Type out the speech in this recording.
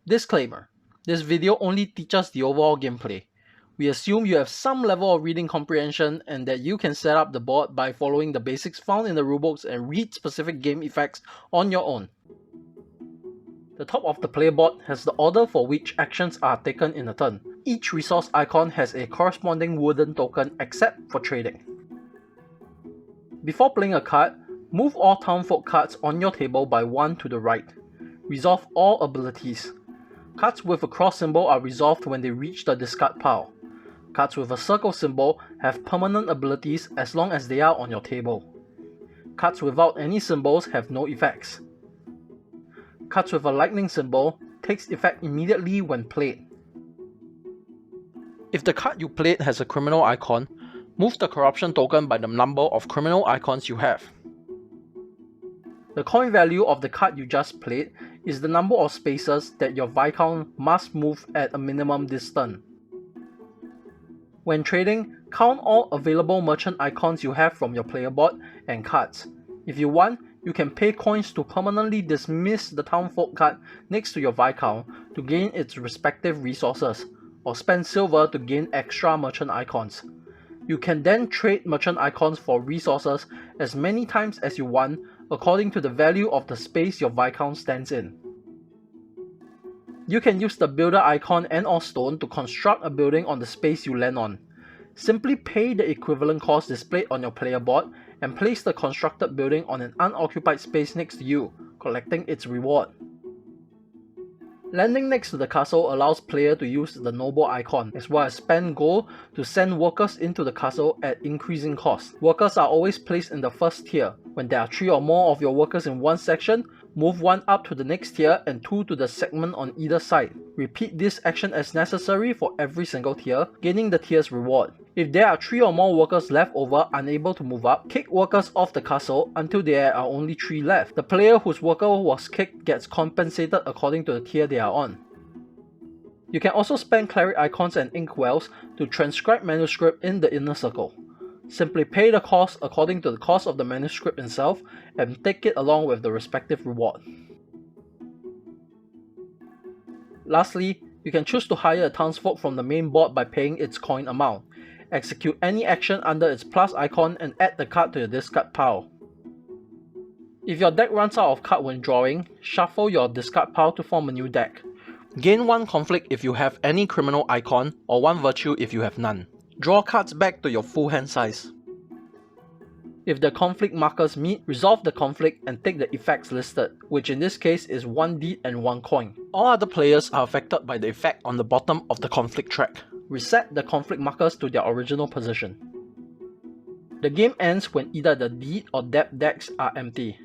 Disclaimer: this video only teaches the overall gameplay. We assume you have some level of reading comprehension and that you can set up the board by following the basics found in the rulebooks and read specific game effects on your own. The top of the player board has the order for which actions are taken in a turn. Each resource icon has a corresponding wooden token except for trading. Before playing a card, move all townfolk cards on your table by 1 to the right. Resolve all abilities. Cards with a cross symbol are resolved when they reach the discard pile. Cards with a circle symbol have permanent abilities as long as they are on your table. Cards without any symbols have no effects. Cards with a lightning symbol takes effect immediately when played. If the card you played has a criminal icon, move the corruption token by the number of criminal icons you have. The coin value of the card you just played is the number of spaces that your Viscount must move at a minimum this turn. When trading, count all available merchant icons you have from your player board and cards. If you want, you can pay coins to permanently dismiss the townfolk card next to your Viscount to gain its respective resources, or spend silver to gain extra merchant icons. You can then trade merchant icons for resources as many times as you want according to the value of the space your Viscount stands in. You can use the builder icon and/or stone to construct a building on the space you land on. Simply pay the equivalent cost displayed on your player board and place the constructed building on an unoccupied space next to you, collecting its reward. Landing next to the castle allows player to use the noble icon, as well as spend gold to send workers into the castle at increasing cost. Workers are always placed in the first tier. When there are 3 or more of your workers in one section, move 1 up to the next tier and 2 to the segment on either side. Repeat this action as necessary for every single tier, gaining the tier's reward. If there are 3 or more workers left over unable to move up, kick workers off the castle until there are only 3 left. The player whose worker was kicked gets compensated according to the tier they are on. You can also spend cleric icons and inkwells to transcribe manuscript in the inner circle. Simply pay the cost according to the cost of the manuscript itself and take it along with the respective reward. Lastly, you can choose to hire a townsfolk from the main board by paying its coin amount. Execute any action under its plus icon and add the card to your discard pile. If your deck runs out of card when drawing, shuffle your discard pile to form a new deck. Gain 1 conflict if you have any criminal icon, or 1 virtue if you have none. Draw cards back to your full hand size. If the conflict markers meet, resolve the conflict and take the effects listed, which in this case is 1 deed and 1 coin. All other players are affected by the effect on the bottom of the conflict track. Reset the conflict markers to their original position. The game ends when either the deed or debt decks are empty.